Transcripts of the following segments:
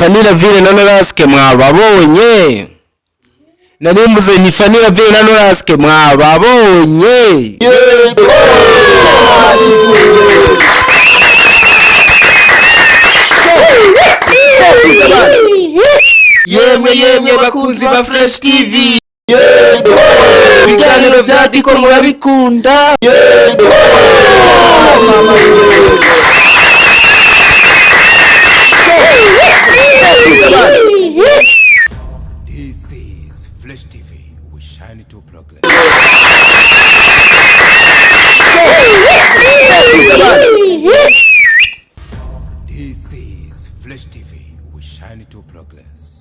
Fanny Lavine na Norasque mwababonye. Narimbuze ni Fanny Lavine na Norasque mwababonye. Yemwe bakunzi ba Fresh TV. Ibiganiro vyadiko murabikunda. This is Fresh TV. We shine to progress. This is Fresh TV. We shine to progress.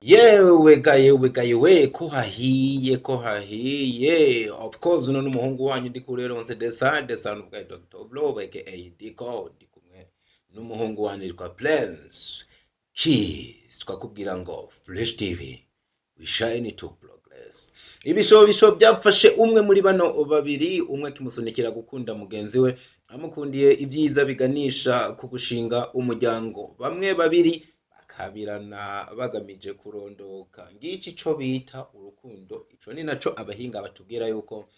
Yewe ko hahiye of course uno n'umuhungu wanyu ndi kuri ronse desa n'ubwa Dr. Vlove aka Diko ndikumwe n'umuhungu wanyu yitwa Plans Keys twakubwira ngo Fresh TV we shine to progress. Ibisho byafashe umwe muri bano babiri, umwe kimusunikira gukunda mugenzi we amukundiye ibyiza biganisha ku gushinga umuryango, bamwe babiri bakabirana bagamije kurondoka. Ngici co bita urukundo, ico ni naco abahinga batubwira yuko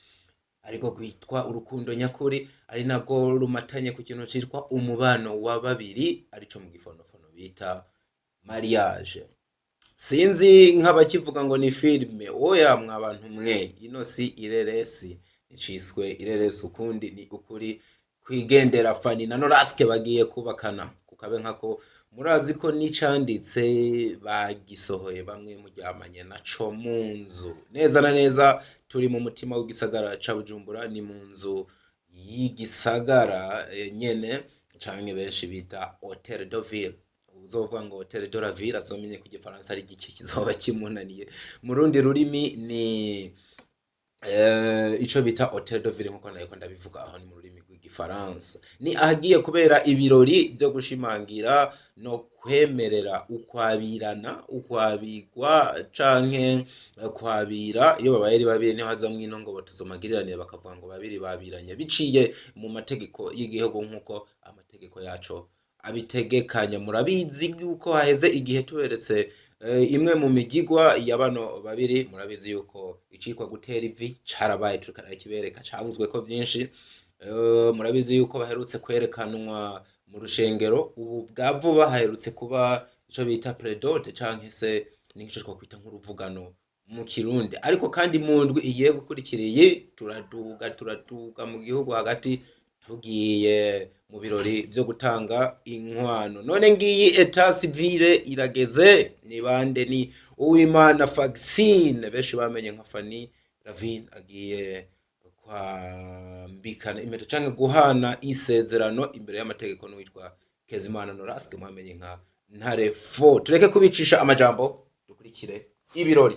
ariko kwitwa urukundo nyakuri, ari nago rumatanye ku kintu cyitwa umubano wa babiri, arico mu gifonofono bita mariage. Sinzi nk'abakivuga ngo ni filme, oya mwabantu mwe, ino si ireresi, iciswe ireresi ukundi ni ukuri kwigendera. Fanny na Norasque bagiye kubakana kukabe nkako murazi ko nicanditse bagisohoye bamwe mujyamanye naco mu nzu neza na neza. Turi mu mutima w'igisagara ca Bujumbura, ni mu nzu y'igisagara nyene canke benshi bita Hotel de Ville. Uzovuga ngo Hotel de la Ville azomenye ku gifaransa ari giki kizoba kimunaniye, mu rundi rurimi ni ico bita Hotel de Ville nkuko nayo ndabivuga aho ni mu rurimi rw'igifaransa. Ni ahagiye kubera ibirori byo gushimangira no kwemerera ukwabirana, ukwabigwa canke kwabira. Iyo babaye ari babiri niho haza mwino ngo batuzomagiriranire bakavuga ngo babiri babiranye biciye mu mategeko y'igihugu nkuko amategeko yaco abitegekanya. Murabizi yuko haheze igihe tuberetse imwe mu migigwa y'abano babiri, murabizi yuko icikwa gutera ivi carabaye turikana kibereka cavuzwe ko byinshi. Murabizi yuko baherutse kwerekanwa mu rushengero, ubu bwavuba haherutse kuba ico bita predote canke se ningico two kwita nk'uruvugano mu Kirundi. Ariko kandi mu ndwi igiye gukurikiriye turaduga mu gihugu hagati tugiye mu birori byo gutanga inkwano. None ngiyi ETAT CIVIL irageze, ni bande? Ni Uwimana Vaccine benshi bamenye nka Fanny Lavine agiye kwambikana impeta canke guhana isezerano imbere y'amategeko n'uwitwa Kezimana Norasque mwamenye nka Ntare fo. Tureke kubicisha amajambo, dukurikire ibirori.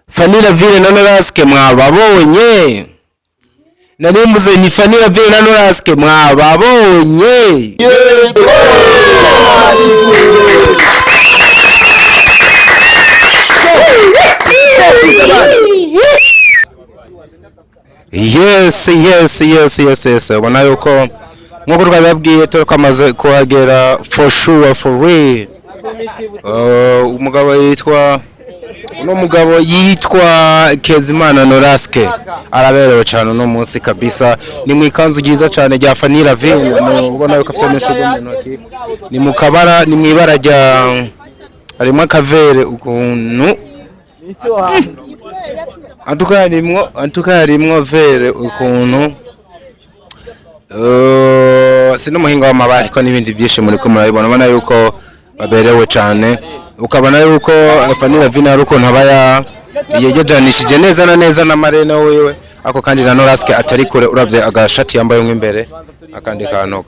Fanny Lavine na Norasque mwababonye. Narimbuze ni Fanny Lavine na Norasque mwababonye. Yes. Ubona yuko nk'uko twabibabwiye tukamaze kuhagera for sure for real. Umugabo yitwa Kezimana Norasque araberewe cyane uno munsi kabisa, ni mu ikanzu ryiza cyane rya Fanny Lavine, ubona yuko afite n'ishugo mu ntoki, ni mu kabara, ni mu ibara rya harimo akavere ukuntu antukarimwo vere ukuntu sinumuhinga w'amabara ariko n'ibindi byinshi muri ko murabibona, ubona yuko baberewe cyane, ukabona yuko Fanny Lavine ari ukuntu aba yegejanishije neza na neza na marene wiwe, ako kandi na Norasque atari kure uravye agashati yambaye nk'imbere akandi kantu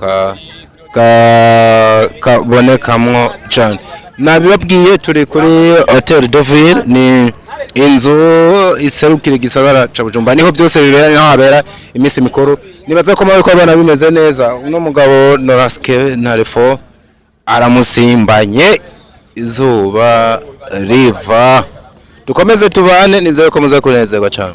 kabonekamwo cyane. Nabibabwiye turi kuri Hotel de Ville, ni inzu iserukira igisagara ca Bujumbura, niho byose bibera, niho habera iminsi mikuru. Nibaza ko ko abana bimeze neza, uno mugabo Norasque ntarefo aramusimbanye izuba riva. Dukomeze tubane, nizere ko muza kunezerwa cyane.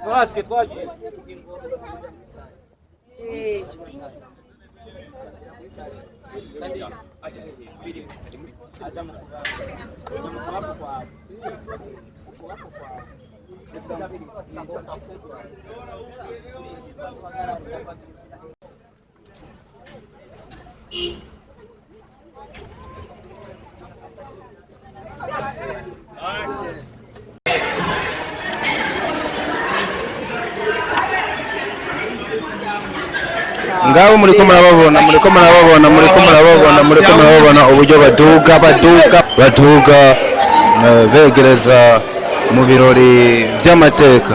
Norasque twagiye ngabo muriko murababona uburyo baduga begereza mu birori by'amateka.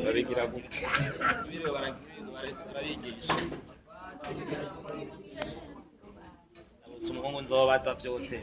babigira gute barabigisha umuhungu nzobaza vyose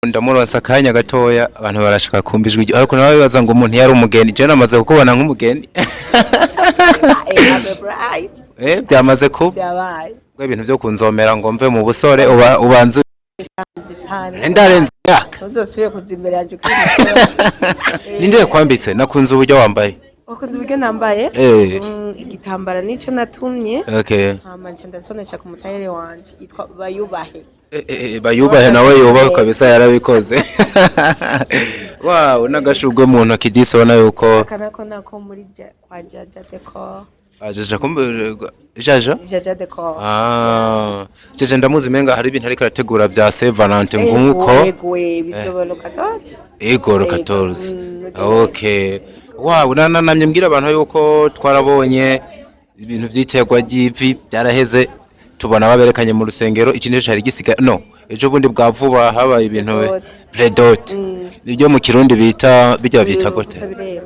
ndamuronsa akanya gatoya abantu barashaka kumva ijwi ariko nawe bibaza ngo umuntu yari umugeni je namaze kukubona nk'umugeni byamaze kuba byabaye ngo ibintu byo kunzomera ngo mve mu busore ubanze ndarenze imyaka ntuzosubire kuza imbere yanjye ninde kwambitse nakunze uburyo wambaye wakunze uburyo nambaye igitambara nicyo natumye hama nca ndasonesha ku mutayeri wanje yitwa Bayubahe bayubahe nawe yubahe kabisa yarabikoze wow nagashugwe mu ntoki disona yuko kanako nako muri kwa Jaja Decor ajaja jaja Decor jaja ndamuzi menga hari ibintu ariko arategura bya Saint Valentin nkuko bityo lokatori ego lokatori okay wow namye mbwira abantu yuko twarabonye ibintu byiterwa ry'ivi byaraheze tubona baberekanye mu rusengero ikindi cyari gisiga no ejo bundi bwa vuba habaye ibintu predot ibyo mu kirundi bita bijya bita gote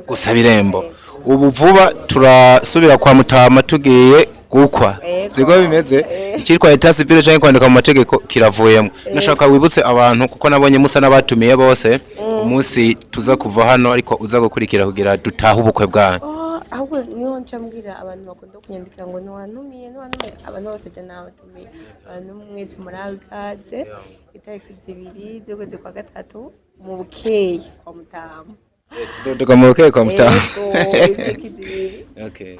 gusabirembo ubu vuba turasubira kwa mutama tugiye gukwa sigo bimeze ikirwa ETAT CIVIL cyangwa kwandika mu mategeko kiravuyemo nashaka wibutse abantu kuko nabonye musa nabatumiye bose umunsi tuza kuva hano ariko uza gukurikira kugira dutaha ubukwe bwanyu ahubwo niyo ncambwira abantu bakunda kunyandika ngo ntiwanumiye abantu bose je nabatumiye abantu mwese murabikaze itariki 2 z'ukwezi kwa gatatu mu bukeye kwa mutama tuzodoga mu bukeye kwa mutama itariki 2 okay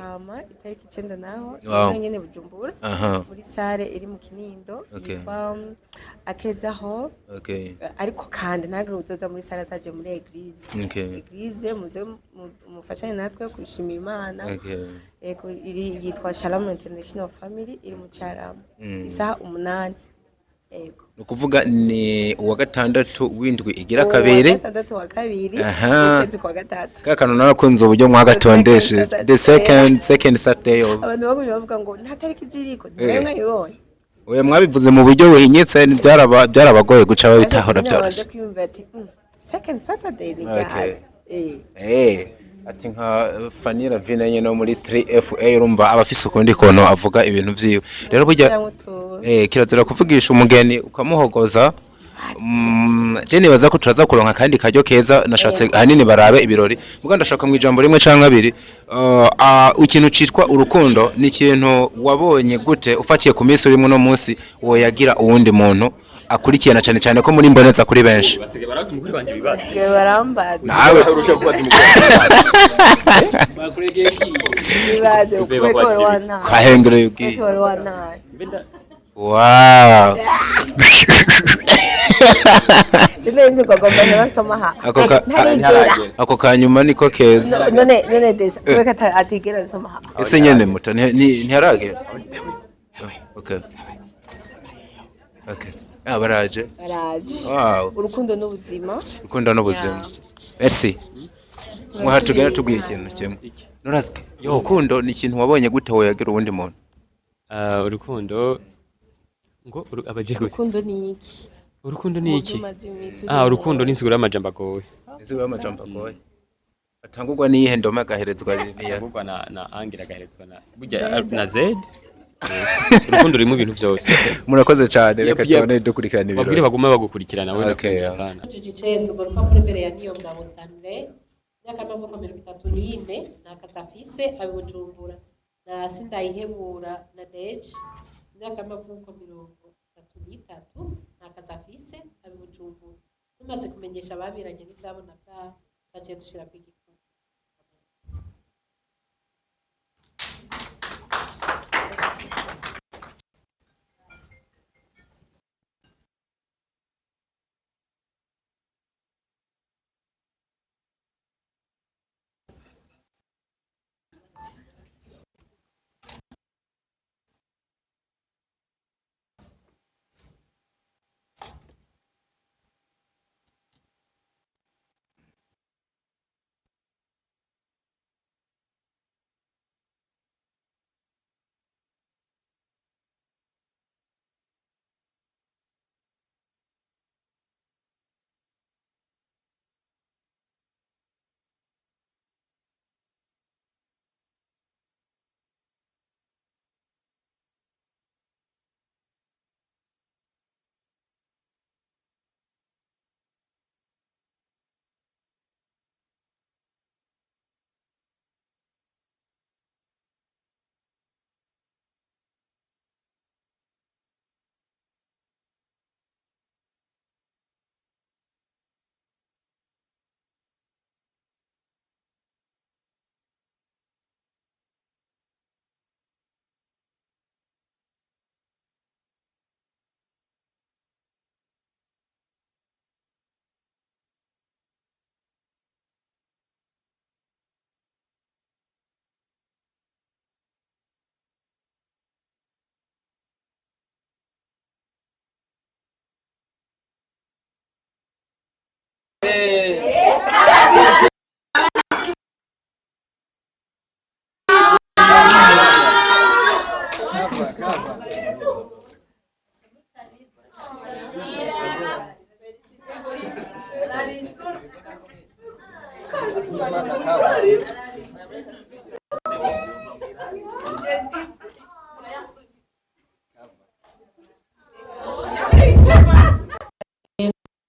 itariki 9 naho nyene Bujumbura muri sare iri mu Kinindo yitwa akezaho ariko kandi nagire uzoza muri sare ataje muri eglise muze mufashanye natwe kwishimira Imana yego yitwa Shalom International Family iri mu Cyarama isaha 8 yego nukuvuga ni uwa gatandatu windwi igira kabiri gatandatu wa kabiri ukwezi kwa gatatu kakano narakunze uburyo mwagatondeshe the second Saturday of abantu bagumye bavuga ngo nta tariki ziriko ndemwe ibonye oya mwabivuze mu buryo buhinyitse byarabagoye guca babitahora byoroshye second Saturday ni ati nka Fanny Lavine nyene no muri 3FA urumva abafise ukundi kontu avuga ibintu vyiwe rero burya kirazira kuvugisha umugeni ukamuhogoza je nibaza ko turaza kuronka kandi karyo keza nashatse hanini barabe ibirori muga ndashaka mu ijambo rimwe canke abiri ikintu citwa urukundo ni ikintu wabonye gute ufatiye ku minsi urimo no munsi wo yagira uwundi muntu akurikirana cyane cyane ko muri mboneza kuri benshi basige barazi umugore wanje bibaza barambaza nawe urusha kubaza umugore bakuregeye bibaze ukore wana kahengere yugi ukore wana wow Chenenzi kwa gomba nasoma ha ako kanyuma niko keza none desa kweka atigera nasoma ha ese nyene muto ntiharage okay baraje wow urukundo n'ubuzima merci mwahatugera tubwira ikintu kimwe Norasque urukundo ni ikintu wabonye gute wo yagira uwundi muntu urukundo ngo abaje gute urukundo ni iki urukundo ni sigura amajambo agoye atangurwa niyihe ndoma agaherezwa atangurwa na angira agaherezwa na burya na Z urukundo rimo ibintu byose murakoze cyane reka tubone dukurikirana ibiro babwire baguma bagukurikirana we sana Jujitse ubwo rupapuro imbere ya niyo ngabo Sanre n'akamavuko 34 nakazafise abibujumbura na sindayihebura na Dej n'akamavuko 33 nakazafise abibujumbura tumaze kumenyesha ababiranye n'ivyabo na vyabo twaje dushira kwigi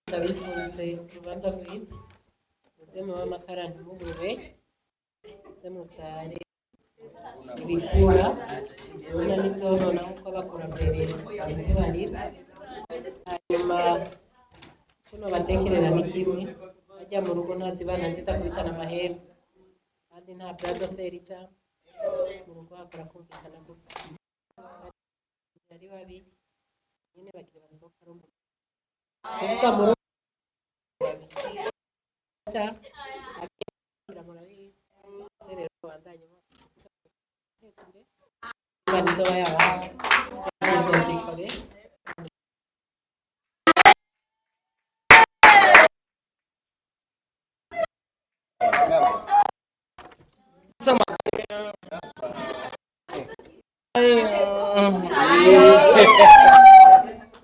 ndabifurize urubanza rwiza muze muba amakara ntimubure muze mubyare ibikura ubona n'ibyonona nk'uko abakurambere barira hanyuma tuno batekerera ni kimwe bajya mu rugo ntazibana zitakubitana amahembe kandi nta bradoferi cyangwa mu rugo hakora kumvikana gusa ari babiri nyine bagira basohoka rumwe kuvuga mu rugo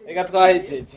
Reka twahejeje.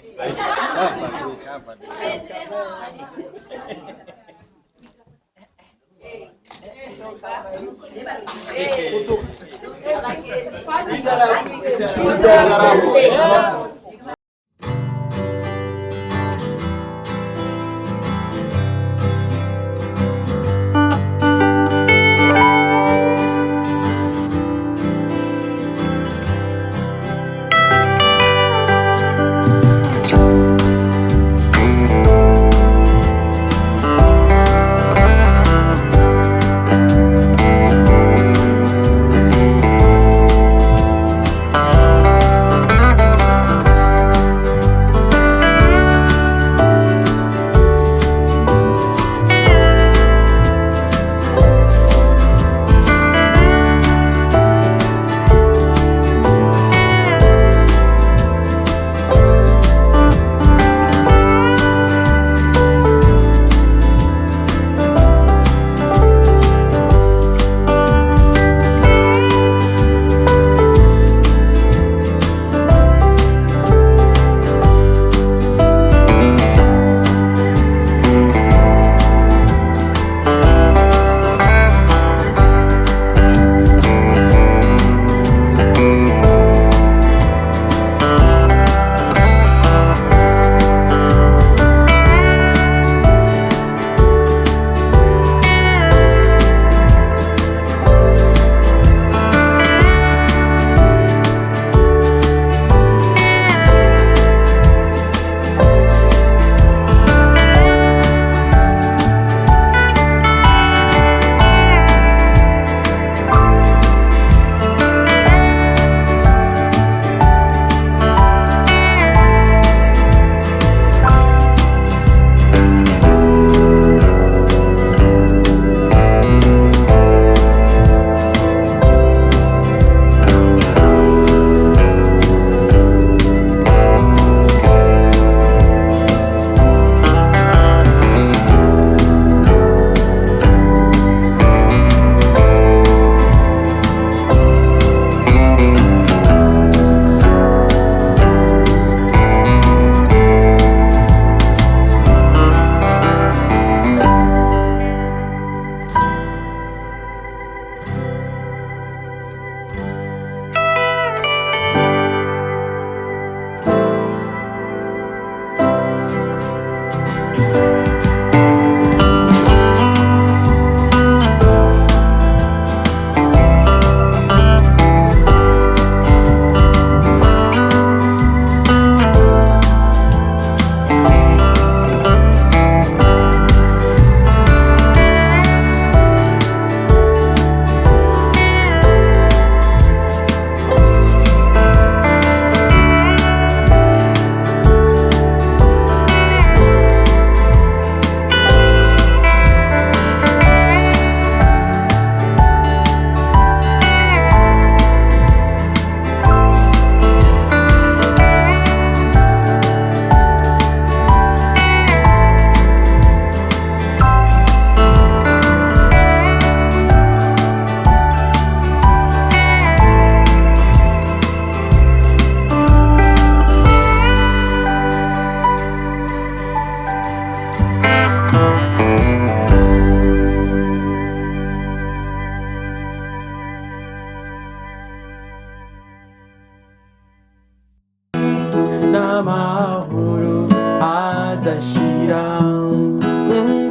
ridashira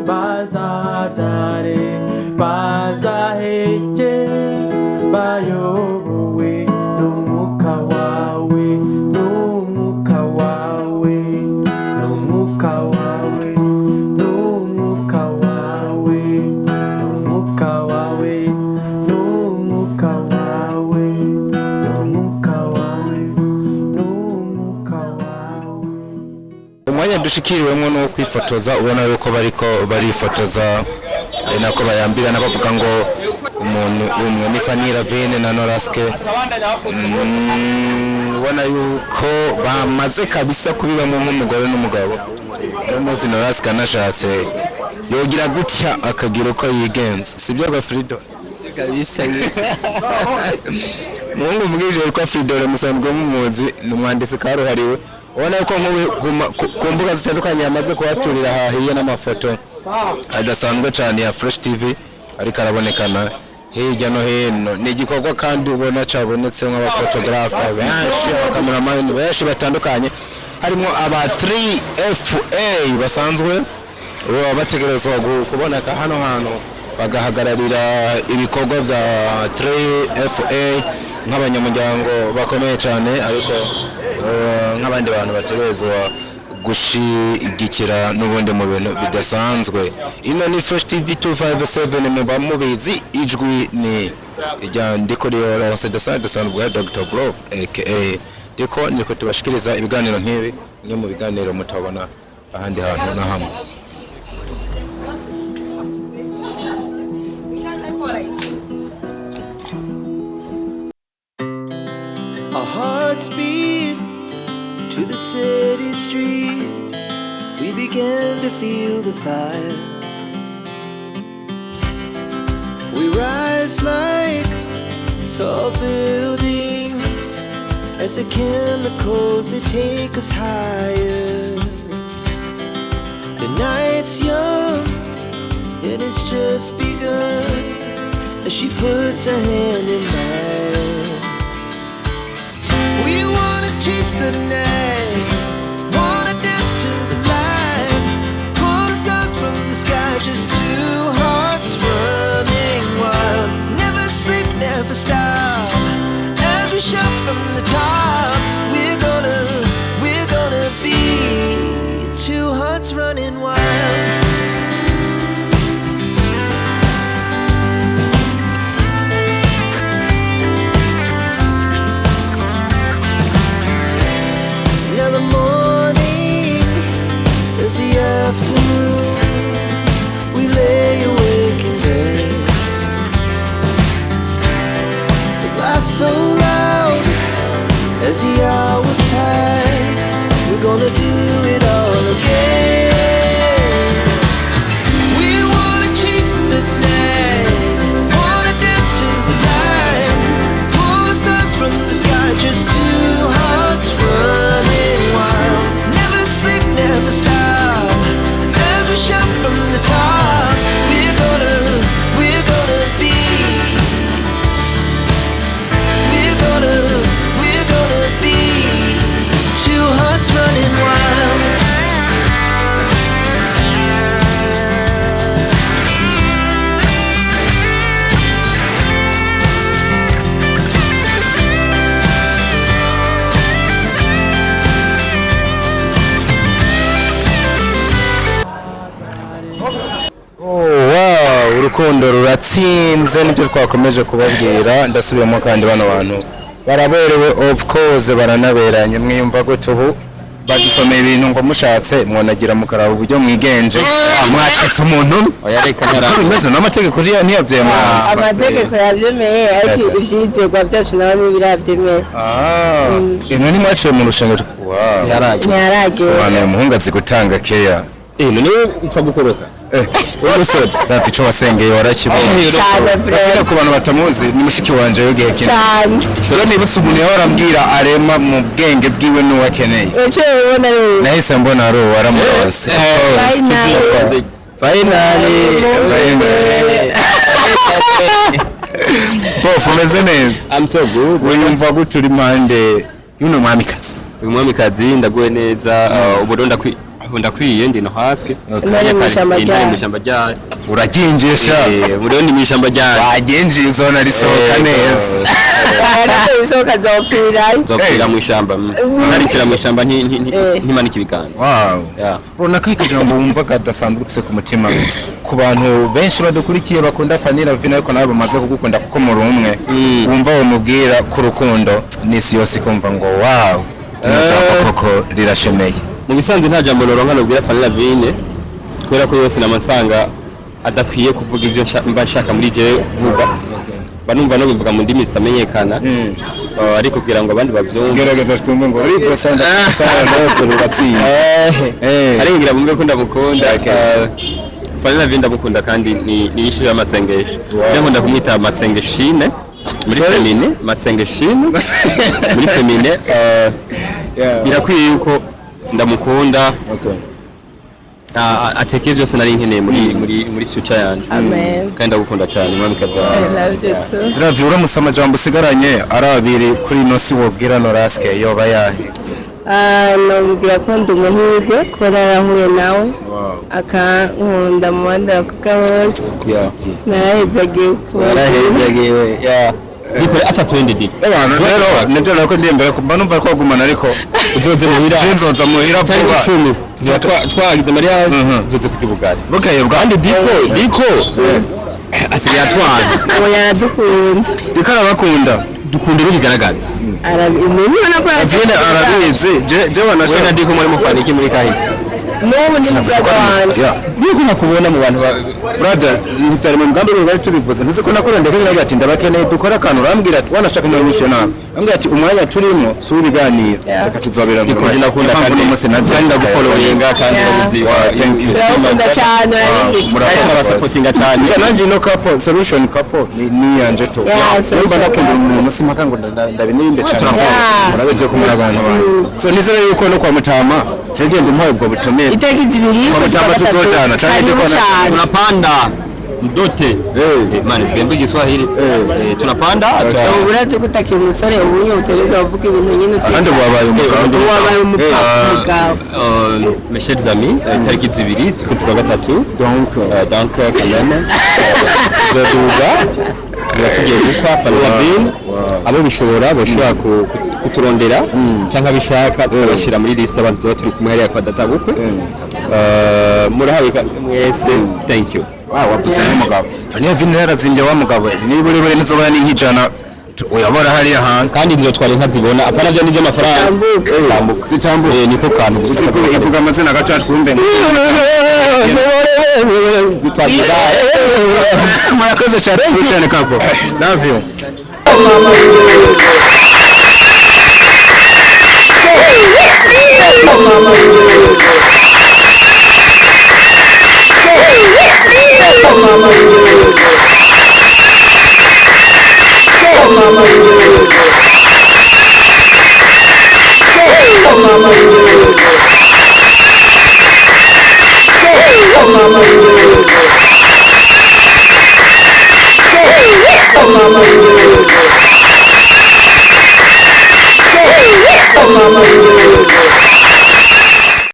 bazabyare bazaheke bayobowe n'umwuka wawe n'umwuka wawe n'umwuka wawe n'umwuka wawe n'umwuka wawe n'umwuka wawe n'umwuka wawe n'umwuka wawe. Umwanya dushikiriwemo no kwifotoza ubona yuko bariko barifotoza nako bayambira nabavuga ngo umuntu umwe ni Fanny Lavine na Norasque ubona yuko bamaze kabisa kubibamo nk'umugore n'umugabo n'umuzi Norasque anashatse yogira gutya akagira uko yigenza sibyo ga Frido kabisa Mungu mbwije yuko Frido musanzwe mumuzi n'umwandisi karuhariwe ubona yuko ku mbuga zitandukanye yamaze kuhaturira hahiye n'amafoto adasanzwe cyane ya Fresh TV ariko arabonekana hirya no hino ni igikorwa kandi ubona cyabonetse nk'abafotografa benshi abakameramani benshi batandukanye harimo aba 3FA basanzwe bategerezwa kuboneka hano bagahagararira ibikorwa bya 3FA nk'abanyamuryango bakomeye cyane ariko nk'abandi bantu bategerezwa gushigikira n'ubundi mu bintu bidasanzwe. Ino ni Fresh TV 257 muba mubizi ijwi ni ijya ndikuri yose dasanzwe Dr. Vlog aka diko niko tubashikiriza ibiganiro nk'ibi ni mu biganiro mutabona ahandi hantu na hamwe. Our hearts beat to the city streets. We began to feel the fire. We rise like tall buildings as the chemicals they take us higher. The night's young and it's just begun as she puts her hand in mine. We wanna chase the night, wanna dance to the light, pull the stars from the sky, just two hearts running wild. Never sleep, never stop, as we shout from the top. We're gonna be two hearts running wild. Afternoon, we lay awake in bed. The laugh so loud as the hours pass. We're gonna do it all again. We wanna chase the night, wanna dance to the light, pull the stars from the sky, just two hearts running wild. Never sleep, never stop. Shout from the top, we're gonna be, we're gonna be two hearts running wild. Urukundo ruratsinze nibyo twakomeje kubabwira ndasubiyemo kandi bano bantu baraberewe of course baranaberanye mwiyumva gute ubu badusomeye ibintu ngo mushatse mwonagira mukaraba uburyo mwigenje mwashatse umuntu bimeze n'amategeko ntiyabyemanze amategeko yabyemeye ariko ibyizerwa byacu nabo ntibirabyemeye ino ni mwaciye mu rushango ntiyarage abantu umuhungu azi gutanga keya none upfa gukoroka Urose rapicho wasengeye warakibonye cyane ku bantu batamuzi ni mushiki wanje yogiye kene cyane shora nibutse umuntu yarambwira arema mu bwenge bwiwe n'uwakeneye ece ubona rero nahise mbona ro waramurose finally bof umeze neza I'm so good wiyumva gute uri mande yuno mwamikazi uyu mwamikazi ndagoye neza uburonda ndakwiye ndi Norasque Nari mu ishyamba ryayo. mu ishyamba ryayo uraginjesha muri ndi mu ishyamba ryayo wagenje izona risohoka neza isohoka zopfirayo nzopfira mu ishyamba narikira mu ishyamba ntimanika ibiganza wow runaka ikijambo wumva kadasanzwe ufise ku mutima ku bantu benshi badukurikiye bakunda Fanny Lavine ariko nabo bamaze kugukunda kuko muri umwe wumva bamubwira ku rukundo n'isi yose kumva ngo wow n'ijambo koko rirashemeye mu bisanzwe nta jambo noronka nubwira Fanny Lavine kubera ko yose namasanga adakwiye kuvuga ibyo mba nshaka muri je vuga banumva no bivuga mu ndimi zitamenyekana ariko kugira ngo abandi bavyumve gerageza twumve ngo ariko sanda ndoze rugatsinze ariko ngira bumve ko ndamukunda Fanny Lavine ndamukunda kandi ni ishuri y'amasengesho cyangwa ndakumwita masengeshine muri femine masengeshine muri femine birakwiye yuko ndamukunda ateke byose nari nkeneye muri future yanjye kandi ndagukunda cyane mwami kazana Ravi uramutse amajambo usigaranye arabiri kuri ino si wobwira Norasque yoba yahe nabwira ko ndi umuhirwe kuba narahuye nawe akankunda mu bandi bakobwa bose narahezagiwe Dikore acha twende dik. Rero nibyo nako ndembere kuba numva ko gumana ariko uzoze muhira. Sinzoza muhira vuba. Twagize Maria uzoze kujubugari. Bukeye kandi diko asigaye atwana. Ngo yaradukunda. Dikara bakunda. Dukunda bigaragaza. Arabizi ko arabizi. Je wanashaka wena diko muri mufaniki muri kahise. N'ubu ni mugabo wanje. Niko nakubona mu bantu brother ntitari mu mugambi ngo tubivuze ntuzi ko nakora ndekeze n'agaci ndabakeneye dukora akantu urambwira ati wanashaka n'abishe nawe ambwira ati umwanya turimo si ubiganira reka tuzobera ngo nakunda kandi nagenda gufollowinga kandi umuzi wa ndakunda cyane murakoze supportinga cyane nanjye no couple solution couple ni yanje to nimba nakunda umuntu simaka ngo ndabininde cyane murabize ko muri abantu so nizere yuko no kwa mutama cyagenda umuhaye ubwo butumire iteki zibiri kwa mutama tuzotana cyane tunapanda mdote mani sigembe Kiswahili tunapanda urazi kutakira umusore ubunye utereza uvuga ibintu nyine kandi wabaye umugabo mes chers amis tariki zibiri tukunze kwa gatatu donc quand même tugiye gukwa Fanny Lavine abo bishobora bashaka kuturondera cyangwa bishaka tubashira muri list abantu tuba turi kumwe hariya kwa databukwe murahawe mwese thank you waputse n'umugabo Fanny Lavine yarazimbye wa mugabo niba uri bure nizoba ni nk'ijana uyabora hariya hantu kandi ndio twari nkazibona apana byo nije amafaranga zitambuke niko kantu gusa ivuga amazina gacha twumve murakoze cyane kapo love you Mama.